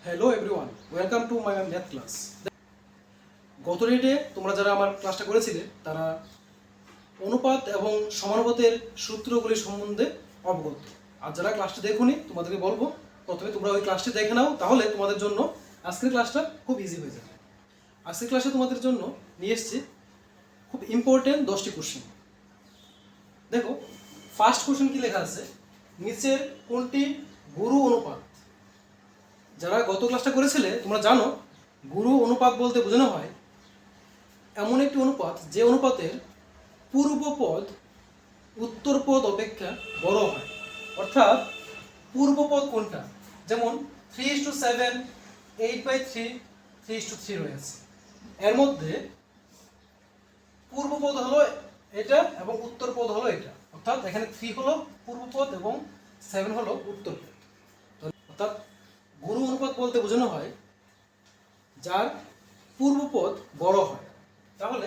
Hello everyone, welcome to my math class. গত রেটে তোমরা যারা আমার ক্লাসটা করেছিলে তারা অনুপাত এবং সমানুপাতের সূত্রগুলি সম্বন্ধে অবগত। আর যারা ক্লাসটা দেখোনি তোমাদেরকে বলবো প্রথমে তোমরা ওই ক্লাসটি দেখে নাও, তাহলে তোমাদের জন্য আজকের ক্লাসটা খুব ইজি হয়ে যাবে। আজকের ক্লাসে তোমাদের জন্য নিয়ে এসেছি খুব ইম্পর্টেন্ট 10টি কোশ্চেন। দেখো, ফার্স্ট কোশ্চেন কি লেখা আছে, নিচের কোনটি গুরু অনুপাত? যারা গত ক্লাসটা করেছিলে তোমরা জানো গুরু অনুপাত বলতে বোঝানো হয় এমন একটি অনুপাত যে অনুপাতের পূর্বপদ উত্তরপদ অপেক্ষা বড় হয়। অর্থাৎ পূর্বপদ কোনটা, যেমন 3:7, 8/3, 3:3 রয়েছে, এর মধ্যে পূর্বপদ হলো এটা এবং উত্তরপদ হলো এটা। অর্থাৎ এখানে 3 হলো পূর্বপদ এবং 7 হলো উত্তরপদ। অর্থাৎ গুরু অনুপাত বলতে বোঝানো হয় যার পূর্বপদ বড় হয়। তাহলে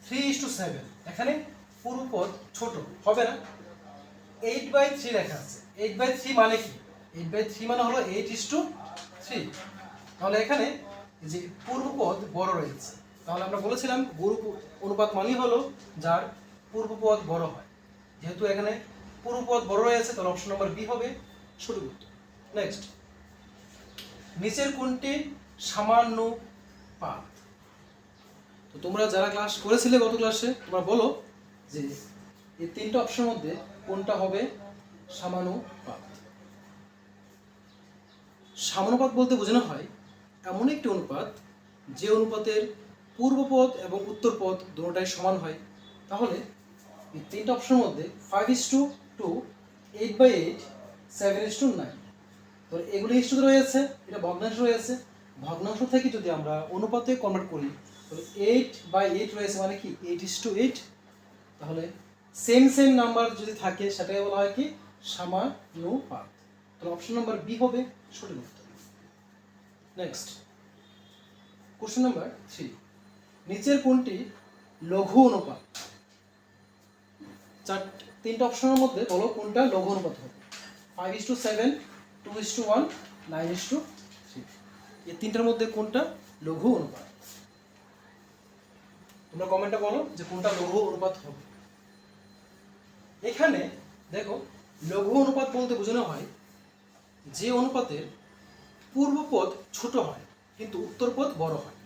3:7, এখানে পূর্বপদ ছোট হবে না। 8/3 লেখা আছে, 8/3 মানে কি? 8/3 মানে হলো 8:3। তাহলে এখানে যে পূর্বপদ বড় রয়েছে, তাহলে আমরা বলেছিলাম গুরু অনুপাত মানে হলো যার পূর্বপদ বড় হয়। যেহেতু এখানে পূর্বপদ বড় রয়েছে তাহলে অপশন নম্বর বি হবে সঠিক উত্তর। নেক্সট, নিচের কোনটি সামানুপাত? তো তোমরা যারা ক্লাস করেছিলে গত ক্লাসে তোমরা বলো যে এই তিনটা অপশনের মধ্যে কোনটা হবে সামানুপাত। সামানুপাত বলতে বোঝানো হয় এমন একটি অনুপাত যে অনুপাতের পূর্বপদ এবং উত্তরপদ দুটোটাই সমান হয়। তাহলে এই তিনটা অপশনের মধ্যে 5:2, 8/8, 7:9, তো এগুলো ইস্যুতে রয়েছে, এটা ভগ্নাংশ রয়েছে। ভগ্নাংশ থেকে যদি আমরা অনুপাতে কনভার্ট করি তাহলে 8/8 রয়েছে মানে কি 8:8। তাহলে সেম নাম্বার যদি থাকে সেটাকে বলা হয় কি সমানুপাত। তাহলে অপশন নাম্বার বি হবে সঠিক উত্তর। নেক্সট, কোশ্চেন নাম্বার 3, নিচের কোনটি লঘু অনুপাত? তিনটা অপশনের মধ্যে বলো কোনটা লঘু অনুপাত হবে। 5:7, 2:1, 9:3, এই তিনটার মধ্যে কোনটা লঘু অনুপাত? তোমরা কমেন্টে বলো যে কোনটা লঘু অনুপাত হবে। এখানে দেখো, লঘু অনুপাত বলতে বোঝানো হয় যে অনুপাতের পূর্বপদ ছোট হয় কিন্তু উত্তরপদ বড় হয়।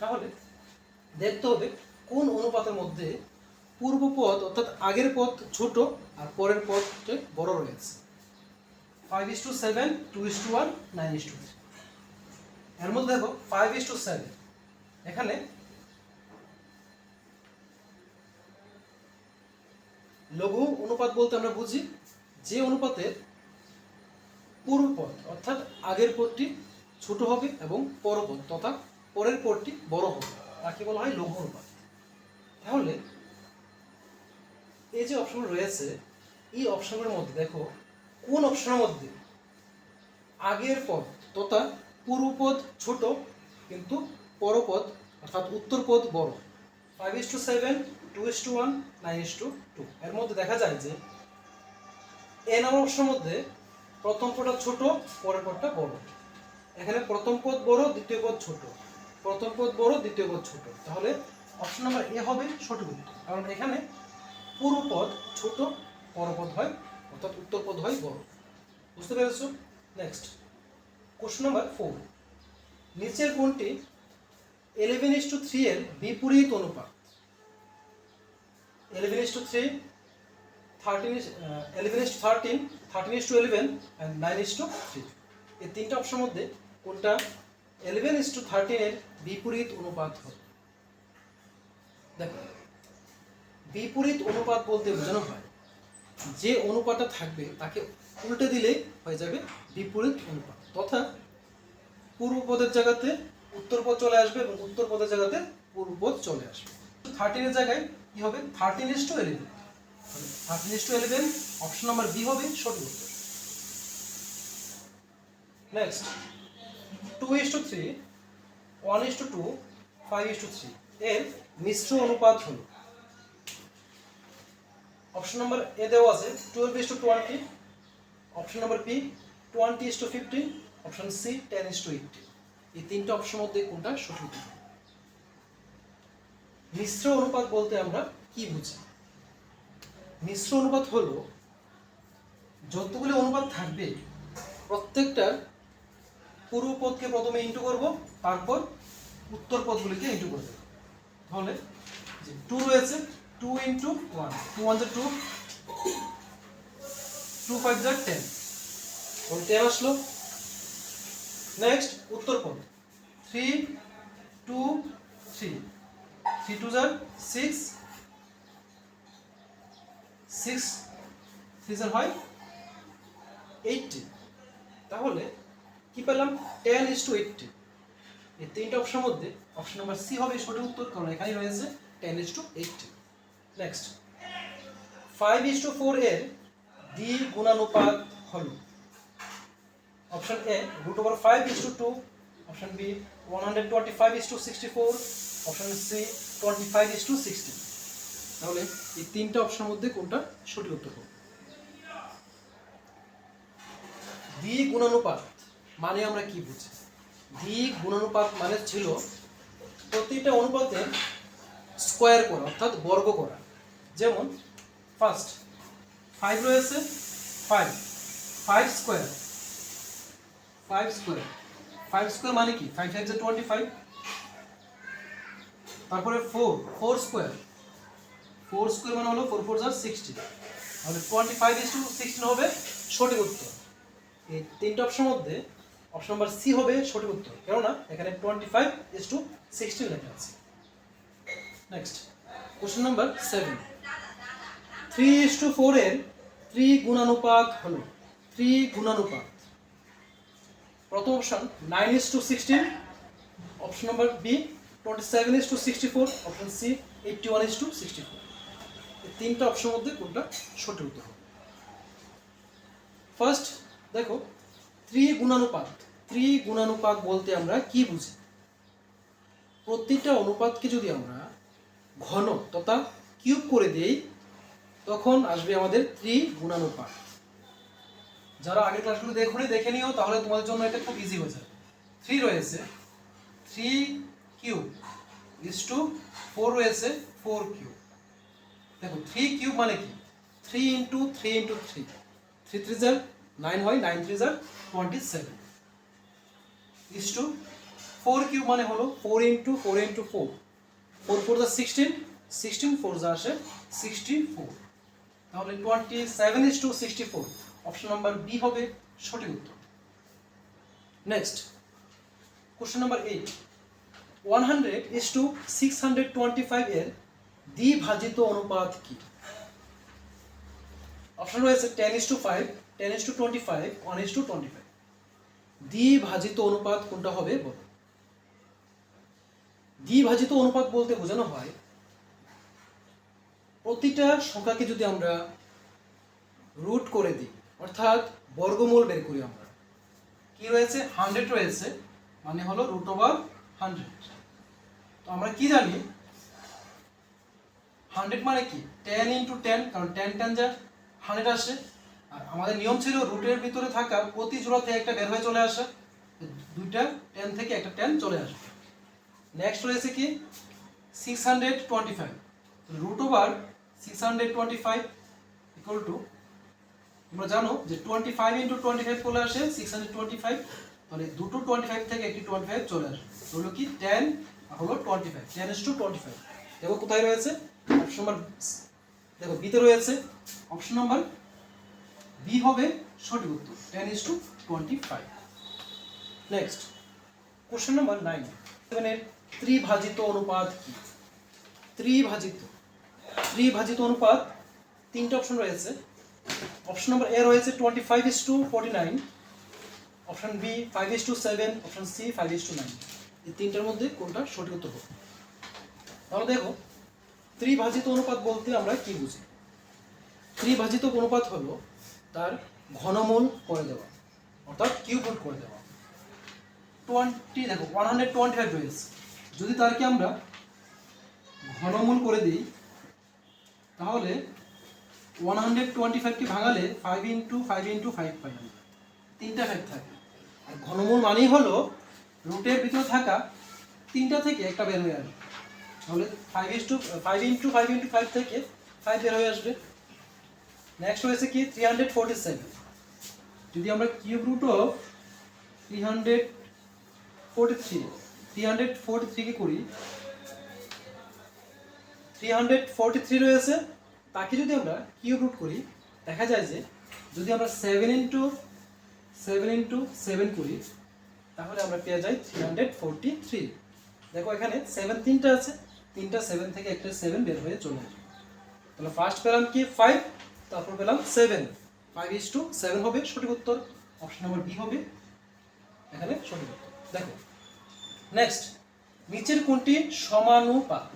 তাহলে দেখতে হবে কোন অনুপাতের মধ্যে পূর্বপদ অর্থাৎ আগের পদ ছোট আর পরের পদ বড় রয়েছে। 5:7, 2:1, 9:3, এর মধ্যে দেখো 5:7, এখানে লঘু অনুপাত বলতে আমরা বুঝি যে অনুপাতের পূর্বপদ অর্থাৎ আগের পদটি ছোট হবে এবং পরপদ তথা পরের পদটি বড় হবে, তাকে বলা হয় লঘু অনুপাত। তাহলে এই যে অপশন রয়েছে এই অপশনের মধ্যে দেখো কোন অপশনের মধ্যে আগের পদ তথা পূর্বপদ ছোট কিন্তু পরপদ অর্থাৎ উত্তরপদ বড়। 5:7, 2:1, 9:2, এর মধ্যে দেখা যায় যে এ নাম্বার অপশনের মধ্যে প্রথম পদটা ছোট পরের পদটা বড়। এখানে প্রথম পদ বড় দ্বিতীয় পদ ছোট, প্রথম পদ বড় দ্বিতীয় পদ ছোট। তাহলে অপশন নাম্বার এ হবে সঠিক উত্তর, কারণ এখানে পূর্বপদ ছোট পরপদ হয় অর্থাৎ উত্তরপদ হয় বড়। বুঝতে পেরেছো? নেক্সট, কোশ্চেন নাম্বার 4, নিচের কোনটি 11:3 এর বিপরীত অনুপাত? 11:3, 11:13, 13:11 and 9:3, এই তিনটা অপশনের মধ্যে কোনটা 11:13 এর বিপরীত অনুপাত হবে? দেখো, বিপরীত অনুপাত বলতে বোঝানো হয় যে অনুপাতটা থাকবে তাকে উল্টে দিলেই হয়ে যাবে বিপরীত অনুপাত, তথা পূর্বপদের জায়গাতে উত্তরপদ চলে আসবে এবং উত্তরপদের জায়গাতে পূর্বপদ চলে আসবে। 13 এর জায়গায় কি হবে 13:11, 13:11 অপশন নাম্বার বি হবে সঠিক উত্তর। নেক্সট, 2:3, 1:2, 5:3 এর মিশ্র অনুপাত হলো। অপশন নাম্বার এ দেওয়া আছে 12:20, option number B 20:15, option C 10:80। এই তিনটা অপশনের মধ্যে কোনটা সঠিক? মিশ্র অনুপাত বলতে আমরা কি বুঝি? মিশ্র অনুপাত হলো যতগুলি অনুপাত থাকবে প্রত্যেকটার পূর্ব পদকে প্রথমে ইন্টু করব, তারপর উত্তর পদগুলিকে ইন্টু করে দেবো। তাহলে যে 2 রয়েছে 2 × 1, 2 1 2, 2 5 10, 10 আসলো। নেক্সট উত্তর পদ 3 2 3, 3 2 6, 6 3 হয় 80। তাহলে কি পেলাম? 10:80। এই তিনটা অপশনের মধ্যে অপশন নাম্বার সি হবে সঠিক উত্তর, কারণ এখানেই রয়েছে 10:80। নেক্সট 5:4 এর দ্বিগুণানুপাত হলো option A √5:2, option B 125:64, option C 25:16। তাহলে এই তিনটা অপশনের মধ্যে কোনটা সঠিক উত্তর হবে? দ্বিগুণানুপাত মানে আমরা কি বুঝি? দ্বিগুণানুপাত মানে ছিল প্রতিটা অনুপাতের স্কোয়ার করা, অর্থাৎ বর্গ করা। যেমন ফার্স্ট 5 রয়েছে, 5 স্কোয়ার, 5 স্কোয়ার মানে কি? 5 5 25। তারপরে 4 স্কোয়ার, 4 স্কোয়ার মানে হলো 4 4 60। তাহলে 25:16 হবে সঠিক উত্তর। এই তিনটা অপশনের মধ্যে অপশন নাম্বার সি হবে সঠিক উত্তর, কেননা এখানে 25:16 লেখা আছে। নেক্সট কোশ্চেন নাম্বার 7, 3:4 এর ত্রিগুণানুপাত হলো, ত্রিগুণানুপাত প্রথম option 9:16, option number B 27:64, option C 81:64। এই তিনটা অপশনের মধ্যে কোনটা সঠিক উত্তর হবে? ফার্স্ট দেখো, ত্রিগুণানুপাত, ত্রিগুণানুপাত বলতে আমরা কি বুঝি? প্রতিটা অনুপাতকে যদি আমরা ঘন তথা কিউব করে দেই তখন আসবে আমাদের ত্রিগুণানুপাত। যারা আগের ক্লাসগুলো দেখে নিও, তাহলে তোমাদের জন্য এটা খুব ইজি হয়ে যাবে। 3 রয়েছে 3 কিউব = 4 রয়েছে 4 কিউব। দেখো 3 কিউব মানে কি? 3 × 3 × 3, 3 3 9 হয়, 9 3 27 = 4 কিউব মানে হলো 4 × 4 × 4, 4 4 16, 16 4 আসে 64। তাহলে 27:64 অপশন নাম্বার বি হবে সঠিক উত্তর। নেক্সট কোশ্চেন নাম্বার 8, 100:625 এর দ্বিভাজিত অনুপাত কি? অপশন রয়েছে 10:5, 10:25, 1:25। দ্বিভাজিত অনুপাত কোনটা হবে বলো? দ্বিভাজিত অনুপাত বলতে বোঝানো হয় প্রতিটা সংখ্যাকে যদি আমরা রুট করে দিই, অর্থাৎ বর্গমূল বের করি, আমরা কি রয়েছে 100 রয়েছে মানে হলো √100। তো আমরা কি জানি 100 মানে কি? 10 × 10, কারণ 10 10 100 আসে। আর আমাদের নিয়ম ছিল রুটের ভিতরে থাকা প্রতি জোড়া থেকে একটা বের হয়ে চলে আসে, দুইটা 10 থেকে একটা 10 চলে আসে। নেক্সট রয়েছে কি 625, √625 = তোমরা জানো যে 25 × 25 চলে আসে 625। তাহলে দুটো 25 থেকে একটি 25 চলে আসে, হলো কি 10 আর হলো 25, 10:25। দেখো কোথায় রয়েছে? অপশন নাম্বার দেখো বিতে রয়েছে, অপশন নাম্বার বি হবে সঠিক উত্তর, 10:25। নেক্সট কোশ্চেন নাম্বার 9, 7 এর ত্রিভাজিত অনুপাত কি? ত্রিভাজিত অনুপাত তিনটা অপশন রয়েছে। অপশন নাম্বার এ রয়েছে 25:49, অপশন বি 5:7, অপশন সি 5:9। এই তিনটার মধ্যে কোনটা সঠিক উত্তর হবে? তাহলে দেখো ত্রিভাজিত অনুপাত বলতে আমরা কি বুঝি? ত্রিভাজিত অনুপাত হলো তার ঘনমূল করে দেওয়া, অর্থাৎ কিউব রুট করে দেওয়া। 20 দেখো 125 রয়েছে, যদি তারকে আমরা ঘনমূল করে দিই তাহলে 125 কে ভাঙালে 5 × 5 × 5 পাই, তিনটা 5 থাকে। আর আর ঘনমূল মানেই হলো রুটের ভিতরে থাকা 3টা থেকে একটা বের হয়ে আসবে। তাহলে 5 থেকে 5 বের হয়ে আসবে। নেক্সট হয়েছে কি 347। যদি আমরা কিউব রুট অফ 343 কে করি, 343 রয়েছে, তাকে যদি আমরা কিউব রুট করি দেখা যায় যে যদি আমরা 7 ইন্টু 7 করি তাহলে আমরা পেয়ে যাই 343। দেখো এখানে 7 3টা আছে, 3টা 7 থেকে একটা 7 বের হয়ে চলে আসবে। তাহলে ফার্স্ট পেলাম কি 5, তারপর পেলাম 7, 5:7 হবে সঠিক উত্তর। অপশন নাম্বার বি হবে এখানে সঠিক উত্তর। দেখো নেক্সট, নিচের কোনটি সমানুপাত?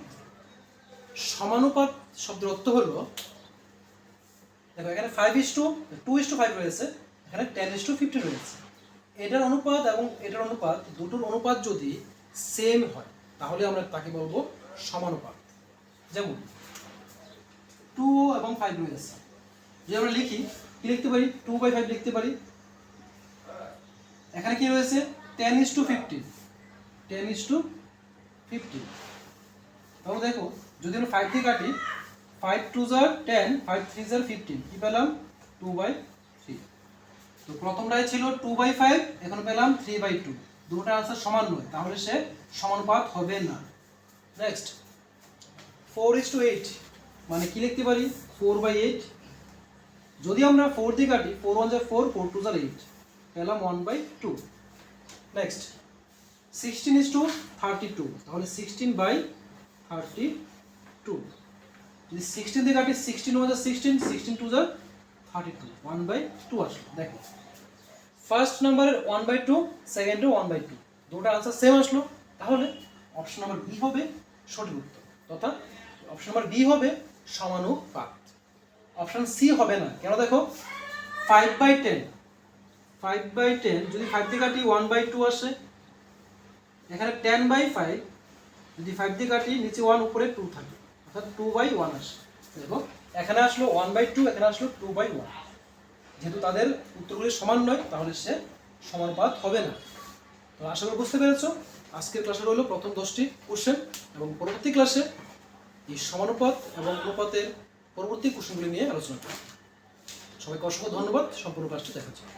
সমানুপাত শব্দের অর্থ হলো, দেখো এখানে 2:5 রয়েছে, এখানে 10:15 রয়েছে। এটার অনুপাত এবং এটার অনুপাত, দুটোর অনুপাত যদি সেম হয় তাহলে আমরা তাকে বলবো সমানুপাত। যেমন 2 এবং 5 রয়েছে, যদি আমরা লিখি কি লিখতে পারি, 2/5 লিখতে পারি। এখানে কি রয়েছে 10:15, 10:15। তাহলে দেখো যদি আমরা 5 দিয়ে কাটি, 5 2 * 10, 5 3 * 15, কি পেলাম 2/3। তো প্রথমটাই ছিল 2/5, এখন পেলাম 3/2। দুটোর আনসার সমান নয়, তাহলে সে সমানুপাত হবে না। নেক্সট 4:8 মানে কি লিখতে পারি 4/8। যদি আমরা 4 দিয়ে কাটি, 4 1 * 4, 4 2 * 8, পেলাম 1/2। নেক্সট 16:32, তাহলে 16/32। যদি 16 দিয়ে কাটি, 16 1 * 16, 16 2 * 32, 1/2 আসলো। দেখো ফার্স্ট নাম্বারের 1/2, সেকেন্ডের 1/2, দুটো আনসার সেম আসলো। তাহলে অপশন নাম্বার বি হবে সঠিক উত্তর, তথা অপশন নাম্বার বি হবে সমানুপাত। অপশন সি হবে না, কেন? দেখো 5/10 যদি 5 দিয়ে কাটি 1/2 আসে। এখানে 10/5 যদি 5 দিয়ে কাটি, নিচে 1 উপরে 2 থাকে, অর্থাৎ 2/1 আসে। দেখো এখানে আসলো 1/2, এখানে আসলো 2/1। যেহেতু তাদের উত্তরগুলি সমান নয় তাহলে সে সমানুপাত হবে না। তো আশা করি বুঝতে পেরেছো। আজকের ক্লাসে রইল প্রথম 10টি কোশ্চেন, এবং পরবর্তী ক্লাসে এই সমানুপাত এবং অনুপাতের পরবর্তী কোশ্চেনগুলি নিয়ে আলোচনা করব। সবাইকে অসংখ্য ধন্যবাদ। সম্পূর্ণ ক্লাসটি দেখার জন্য।